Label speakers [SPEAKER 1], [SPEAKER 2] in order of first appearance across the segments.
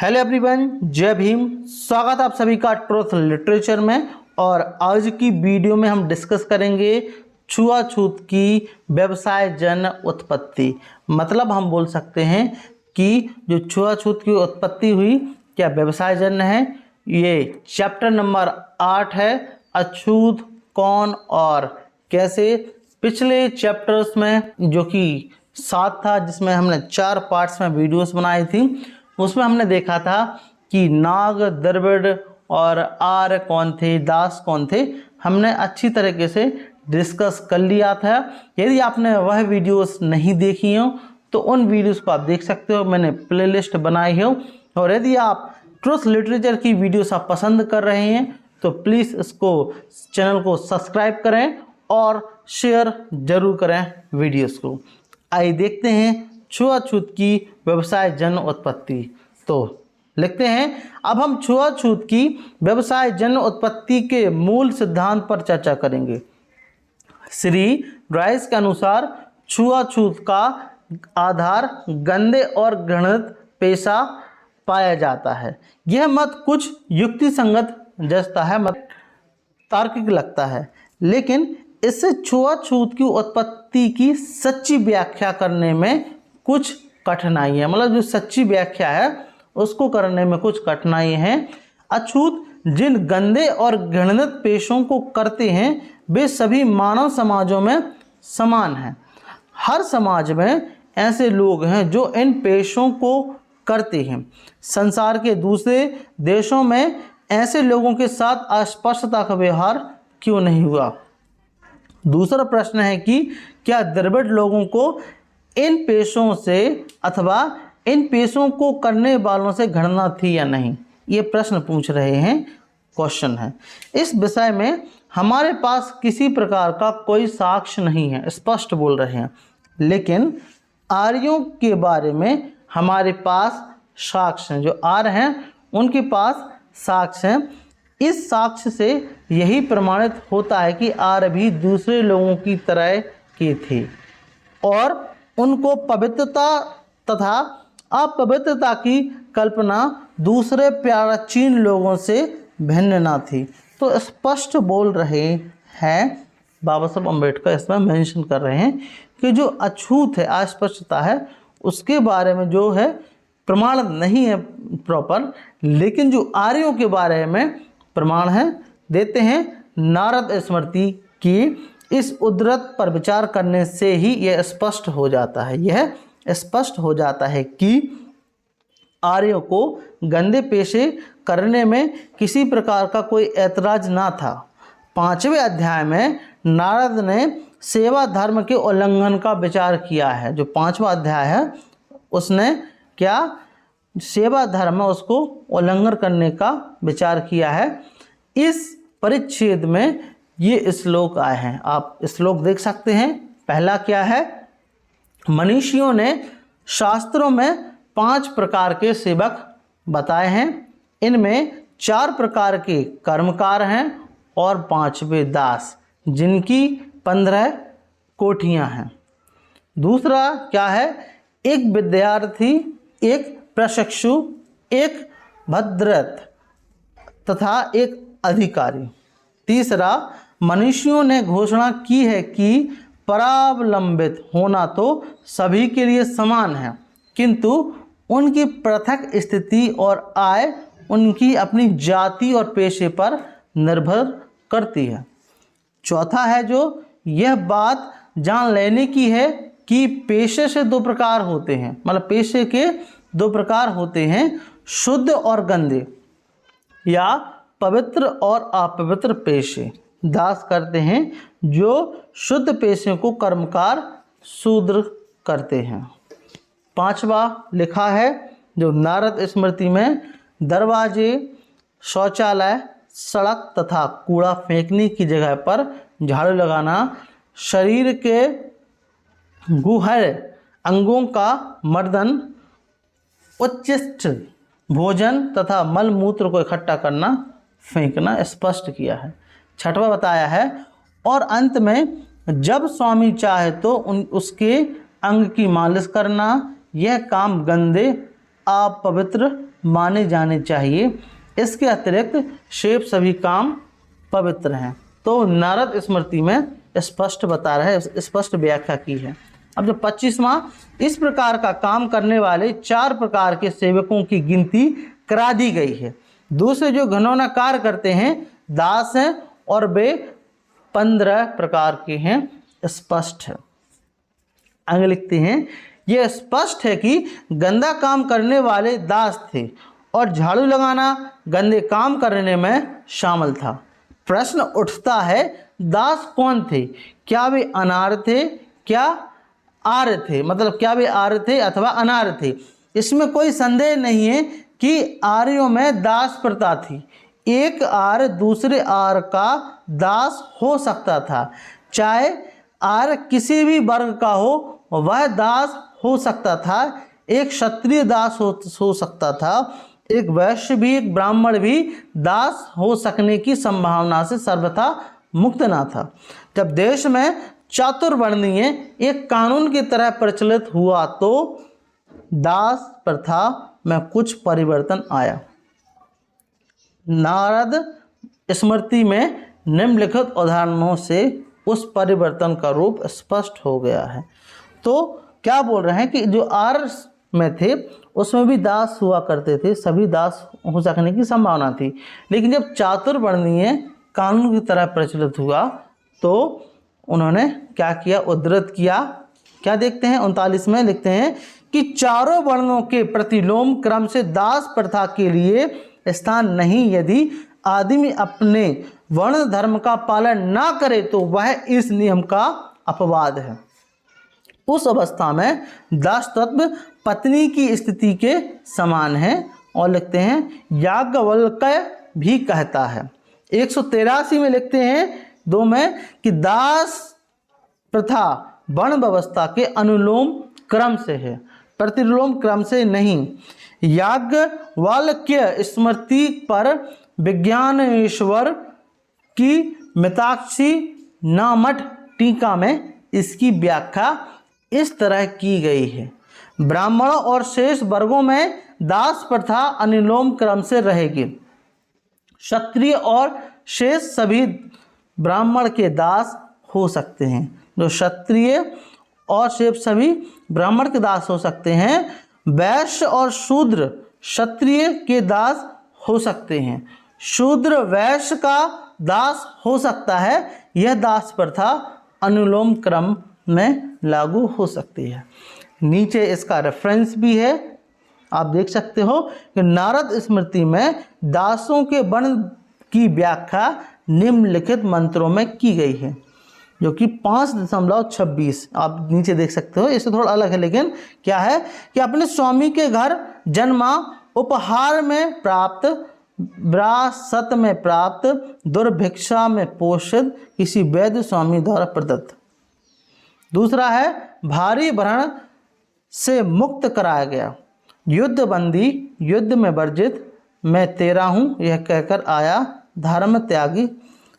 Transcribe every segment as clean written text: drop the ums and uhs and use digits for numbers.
[SPEAKER 1] Hello everyone, जय भीम। स्वागत है आप सभी का ट्रुथ लिटरेचर में। और आज की वीडियो में हम डिस्कस करेंगे छुआछूत की व्यवसाय जन्य उत्पत्ति। मतलब हम बोल सकते हैं कि जो छुआछूत की उत्पत्ति हुई क्या व्यवसाय जन्य है। ये चैप्टर नंबर 8 है, अछूत कौन और कैसे। पिछले चैप्टर्स में जो कि 7 था, जिसमें हमने 4 पार्ट्स में वीडियोस बनाई थी, उसमें हमने देखा था कि नाग, द्रविड़ और आर्य कौन थे, दास कौन थे। हमने अच्छी तरीके से डिस्कस कर लिया था। यदि आपने वह वीडियोस नहीं देखी हो तो उन वीडियोस को आप देख सकते हो, मैंने प्लेलिस्ट बनाई हो। और यदि आप ट्रुथ लिटरेचर की वीडियोस आप पसंद कर रहे हैं तो प्लीज़ इसको चैनल को सब्सक्राइब करें और शेयर जरूर करें वीडियोस को। आइए देखते हैं छुआछूत की व्यवसाय जन्य उत्पत्ति। तो लिखते हैं, अब हम छुआछूत की व्यवसाय जन्य उत्पत्ति के मूल सिद्धांत पर चर्चा करेंगे। श्री राइस के अनुसार छुआछूत का आधार गंदे और घृणित पेशा पाया जाता है। यह मत कुछ युक्ति संगत जचता है, मत तार्किक लगता है, लेकिन इससे छुआछूत की उत्पत्ति की सच्ची व्याख्या करने में कुछ कठिनाई है। मतलब जो सच्ची व्याख्या है उसको करने में कुछ कठिनाई है। अछूत जिन गंदे और घृणित पेशों को करते हैं वे सभी मानव समाजों में समान हैं। हर समाज में ऐसे लोग हैं जो इन पेशों को करते हैं। संसार के दूसरे देशों में ऐसे लोगों के साथ अस्पष्टता का व्यवहार क्यों नहीं हुआ। दूसरा प्रश्न है कि क्या द्रविड़ लोगों को इन पेशों से अथवा इन पेशों को करने वालों से घृणा थी या नहीं। ये प्रश्न पूछ रहे हैं, क्वेश्चन है। इस विषय में हमारे पास किसी प्रकार का कोई साक्ष्य नहीं है, स्पष्ट बोल रहे हैं, लेकिन आर्यों के बारे में हमारे पास साक्ष्य हैं। जो आर्य हैं उनके पास साक्ष्य हैं। इस साक्ष्य से यही प्रमाणित होता है कि आर्य भी दूसरे लोगों की तरह के थे और उनको पवित्रता तथा अपवित्रता की कल्पना दूसरे प्राचीन लोगों से भिन्न न थी। तो स्पष्ट बोल रहे हैं, बाबा साहब अम्बेडकर इसमें मेंशन कर रहे हैं कि जो अछूत है, अस्पष्टता है, उसके बारे में जो है प्रमाण नहीं है प्रॉपर, लेकिन जो आर्यों के बारे में प्रमाण है। देते हैं नारद स्मृति की इस उद्धृत पर विचार करने से ही यह स्पष्ट हो जाता है। यह स्पष्ट हो जाता है कि आर्यों को गंदे पेशे करने में किसी प्रकार का कोई ऐतराज ना था। 5वें अध्याय में नारद ने सेवा धर्म के उल्लंघन का विचार किया है। जो 5वां अध्याय है उसने क्या सेवा धर्म है उसको उल्लंघन करने का विचार किया है। इस परिच्छेद में ये श्लोक आए हैं, आप श्लोक देख सकते हैं। पहला क्या है, मनीषियों ने शास्त्रों में 5 प्रकार के सेवक बताए हैं। इनमें 4 प्रकार के कर्मकार हैं और 5वें दास, जिनकी 15 कोठियां हैं। दूसरा क्या है, एक विद्यार्थी, एक प्रशिक्षु, एक भद्रथ तथा एक अधिकारी। तीसरा, मनुष्यों ने घोषणा की है कि परावलंबित होना तो सभी के लिए समान है, किंतु उनकी पृथक स्थिति और आय उनकी अपनी जाति और पेशे पर निर्भर करती है। चौथा है जो यह बात जान लेने की है कि पेशे से 2 प्रकार होते हैं। मतलब पेशे के 2 प्रकार होते हैं, शुद्ध और गंदे, या पवित्र और अपवित्र पेशे। दास करते हैं जो शुद्ध पेशे को कर्मकार शूद्र करते हैं। 5वां लिखा है जो नारद स्मृति में, दरवाजे, शौचालय, सड़क तथा कूड़ा फेंकने की जगह पर झाड़ू लगाना, शरीर के गुहर अंगों का मर्दन, उच्चिष्ट भोजन तथा मल मूत्र को इकट्ठा करना, फेंकना स्पष्ट किया है। 6वां बताया है, और अंत में जब स्वामी चाहे तो उसके अंग की मालिश करना। यह काम गंदे, अपवित्र माने जाने चाहिए। इसके अतिरिक्त शेष सभी काम पवित्र हैं। तो नारद स्मृति में स्पष्ट बता रहा है, स्पष्ट व्याख्या की है। अब जो 25वां, इस प्रकार का काम करने वाले 4 प्रकार के सेवकों की गिनती करा दी गई है। दूसरे जो घनौना कार्य करते हैं दास हैं और वे 15 प्रकार के हैं। स्पष्ट है। आगे लिखते हैं, यह स्पष्ट है कि गंदा काम करने वाले दास थे और झाड़ू लगाना गंदे काम करने में शामिल था। प्रश्न उठता है, दास कौन थे? क्या वे अनार्य थे, क्या आर्य थे? मतलब क्या वे आर्य थे अथवा अनार्य थे? इसमें कोई संदेह नहीं है कि आर्यों में दास प्रथा थी। एक आर्य दूसरे आर्य का दास हो सकता था। चाहे आर्य किसी भी वर्ग का हो, वह दास हो सकता था। एक क्षत्रिय दास हो सकता था। एक वैश्य भी, एक ब्राह्मण भी दास हो सकने की संभावना से सर्वथा मुक्त न था। जब देश में चातुर्वर्णीय एक कानून की तरह प्रचलित हुआ तो दास प्रथा में कुछ परिवर्तन आया। नारद स्मृति में निम्नलिखित उदाहरणों से उस परिवर्तन का रूप स्पष्ट हो गया है। तो क्या बोल रहे हैं कि जो आर्य में थे उसमें भी दास हुआ करते थे, सभी दास हो सकने की संभावना थी। लेकिन जब चातुर्वर्णीय कानून की तरह प्रचलित हुआ तो उन्होंने क्या किया, उद्धृत किया। क्या देखते हैं 39 में लिखते हैं कि चारों वर्णों के प्रतिलोम क्रम से दास प्रथा के लिए स्थान नहीं। यदि आदमी अपने वर्ण धर्म का पालन ना करे तो वह इस नियम का अपवाद है। उस अवस्था में दास तत्व पत्नी की स्थिति के समान है। और लिखते हैं, याज्ञवल्क्य भी कहता है 183 में लिखते हैं 2 में कि दास प्रथा वर्ण व्यवस्था के अनुलोम क्रम से है, प्रतिलोम क्रम से नहीं। याज्ञवल्क्य स्मृति पर विज्ञानेश्वर की मिताक्षी नामठ टीका में इसकी व्याख्या इस तरह की गई है, ब्राह्मणों और शेष वर्गों में दास प्रथा अनुलोम क्रम से रहेगी। क्षत्रिय और शेष सभी ब्राह्मण के दास हो सकते हैं। जो क्षत्रिय और शेष सभी ब्राह्मण के दास हो सकते हैं। वैश्य और शूद्र क्षत्रिय के दास हो सकते हैं। शूद्र वैश्य का दास हो सकता है। यह दास प्रथा अनुलोम क्रम में लागू हो सकती है। नीचे इसका रेफरेंस भी है, आप देख सकते हो कि नारद स्मृति में दासों के वर्ण की व्याख्या निम्नलिखित मंत्रों में की गई है, जो कि 5.26 आप नीचे देख सकते हो। इससे थोड़ा अलग है, लेकिन क्या है कि अपने स्वामी के घर जन्मा, उपहार में प्राप्त, विरासत में प्राप्त, दुर्भिक्षा में पोषित, किसी वैद्य स्वामी द्वारा प्रदत्त। दूसरा है भारी भरण से मुक्त कराया गया, युद्ध बंदी, युद्ध में वर्जित, मैं तेरा हूँ यह कहकर आया, धर्म त्यागी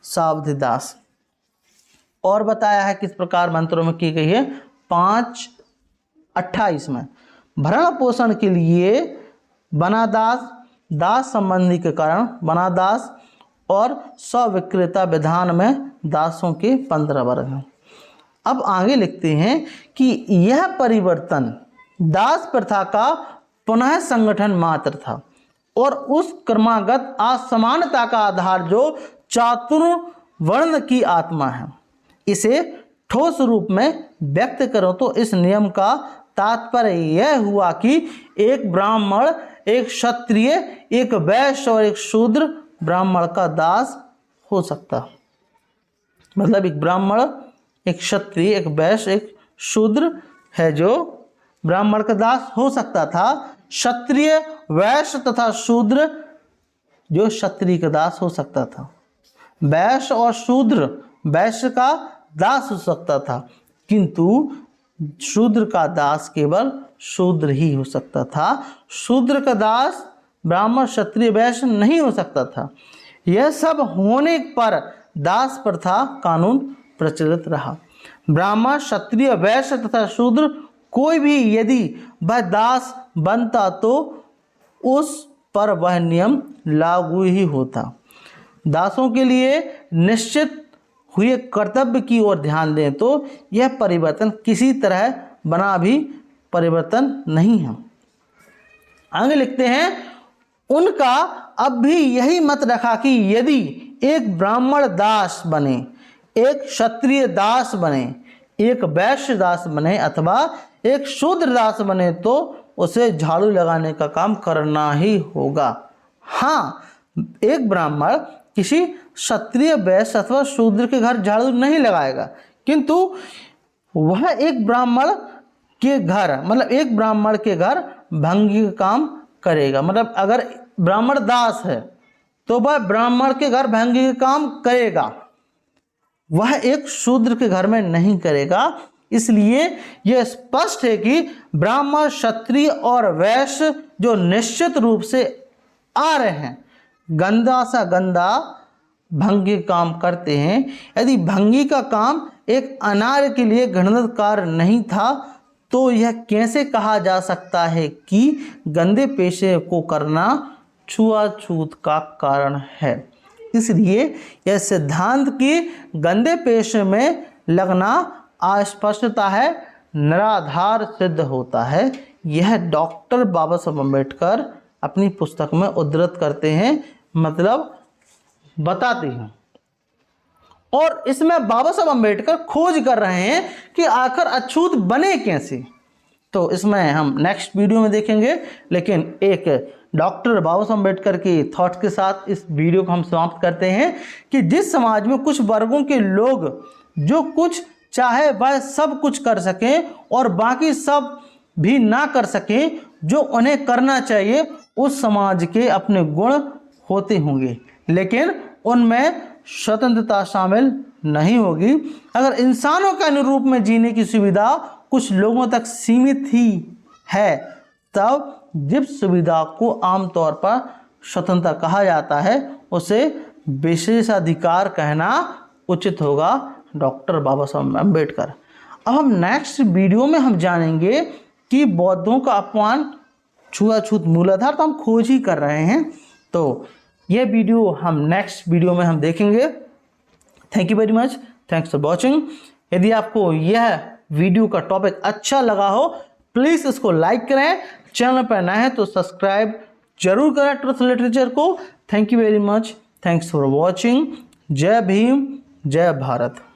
[SPEAKER 1] सावधिदास। और बताया है किस प्रकार मंत्रों में की गई है। 5:28 में भरण पोषण के लिए बना दास, दास संबंधी के कारण बना दास, और स्विक्रेता विधान में दासों के 15 वर्ग हैं। अब आगे लिखते हैं कि यह परिवर्तन दास प्रथा का पुनः संगठन मात्र था और उस क्रमागत असमानता का आधार जो चातुर्वर्ण की आत्मा है। इसे ठोस रूप में व्यक्त करो तो इस नियम का तात्पर्य यह हुआ कि एक ब्राह्मण, एक क्षत्रिय, एक वैश्य और एक शूद्र ब्राह्मण का दास हो सकता। मतलब एक ब्राह्मण, एक क्षत्रिय, एक वैश्य, एक शूद्र है जो ब्राह्मण का दास हो सकता था। क्षत्रिय, वैश्य तथा शूद्र जो क्षत्रिय का दास हो सकता था। वैश्य और शूद्र वैश्य का दास हो सकता था, किंतु शूद्र का दास केवल शूद्र ही हो सकता था। शूद्र का दास ब्राह्मण, क्षत्रिय, वैश्य नहीं हो सकता था। यह सब होने पर दास प्रथा कानून प्रचलित रहा। ब्राह्मण, क्षत्रिय, वैश्य तथा शूद्र कोई भी यदि वह दास बनता तो उस पर वह नियम लागू ही होता। दासों के लिए निश्चित हुए कर्तव्य की ओर ध्यान दें तो यह परिवर्तन किसी तरह बना भी परिवर्तन नहीं है। आगे लिखते हैं, उनका अब भी यही मत रखा कि यदि एक ब्राह्मण दास बने, एक क्षत्रिय दास बने, एक वैश्य दास बने अथवा एक शूद्र दास बने तो उसे झाड़ू लगाने का काम करना ही होगा। हाँ, एक ब्राह्मण किसी क्षत्रिय वैश्य अथवा शूद्र के घर झाड़ू नहीं लगाएगा, किंतु वह एक ब्राह्मण के घर एक ब्राह्मण के घर भंगी का काम करेगा। मतलब अगर ब्राह्मण दास है तो वह ब्राह्मण के घर भंगी का काम करेगा, वह एक शूद्र के घर में नहीं करेगा। इसलिए यह स्पष्ट है कि ब्राह्मण, क्षत्रिय और वैश्य जो निश्चित रूप से आ रहे हैं, गंदा सा गंदा भंगी काम करते हैं। यदि भंगी का काम एक अनार्य के लिए घृणित कार्य नहीं था तो यह कैसे कहा जा सकता है कि गंदे पेशे को करना छुआछूत का कारण है। इसलिए यह सिद्धांत कि गंदे पेशे में लगना अस्पष्टता है, निराधार सिद्ध होता है। यह डॉक्टर बाबा साहब अम्बेडकर अपनी पुस्तक में उद्धृत करते हैं, मतलब बताते हैं। और इसमें बाबा साहब अम्बेडकर खोज कर रहे हैं कि आखिर अछूत बने कैसे। तो इसमें हम नेक्स्ट वीडियो में देखेंगे, लेकिन एक डॉक्टर बाबा साहब अम्बेडकर के थॉट्स के साथ इस वीडियो को हम समाप्त करते हैं कि जिस समाज में कुछ वर्गों के लोग जो कुछ चाहे वह सब कुछ कर सकें और बाकी सब भी ना कर सकें जो उन्हें करना चाहिए, उस समाज के अपने गुण होते होंगे लेकिन उनमें स्वतंत्रता शामिल नहीं होगी। अगर इंसानों के अनुरूप में जीने की सुविधा कुछ लोगों तक सीमित ही है, तब जिस सुविधा को आमतौर पर स्वतंत्रता कहा जाता है उसे विशेषाधिकार कहना उचित होगा। डॉक्टर बाबा साहब अम्बेडकर। अब हम नेक्स्ट वीडियो में हम जानेंगे कि बौद्धों का अपमान छुआछूत मूलाधार तो हम खोज ही कर रहे हैं, तो यह वीडियो हम नेक्स्ट वीडियो में हम देखेंगे। Thank you very much, thanks for watching. यदि आपको यह वीडियो का टॉपिक अच्छा लगा हो प्लीज़ इसको लाइक करें, चैनल पर नए हैं तो सब्सक्राइब जरूर करें ट्रुथ लिटरेचर को। Thank you very much, thanks for watching. जय भीम, जय भारत।